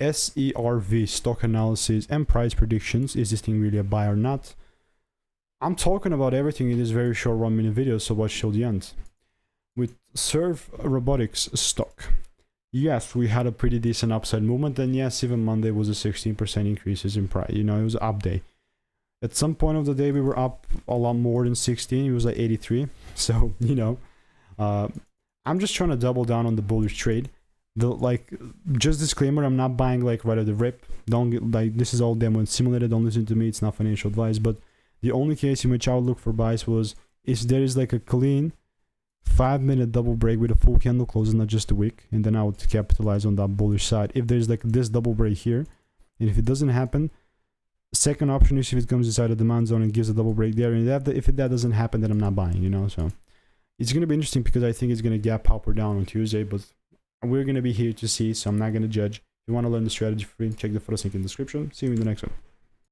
SERV, stock analysis and price predictions. Is this thing really a buy or not? I'm talking about everything in this very short 1 minute video, so watch till the end. With SERV robotics stock, yes, we had a pretty decent upside movement, and yes, even Monday was a 16% increases in price. You know, it was an up day. At some point of the day, we were up a lot more than 16. It was like 83. So, you know, I'm just trying to double down on the bullish trade. Just disclaimer, I'm not buying like right at the rip. Don't get like, this is all demo and simulated. Don't listen to me. It's not financial advice. But the only case in which I would look for buys was if there is like a clean 5-minute double break with a full candle close, not just a wick, and then I would capitalize on that bullish side. If there's like this double break here, and if it doesn't happen, second option is if it comes inside the demand zone and gives a double break there, and if that doesn't happen, then I'm not buying, you know. So it's going to be interesting because I think it's going to gap up or down on Tuesday, but we're going to be here to see, so I'm not going to judge. If you want to learn the strategy for free, check the photos link in the description. See you in the next one.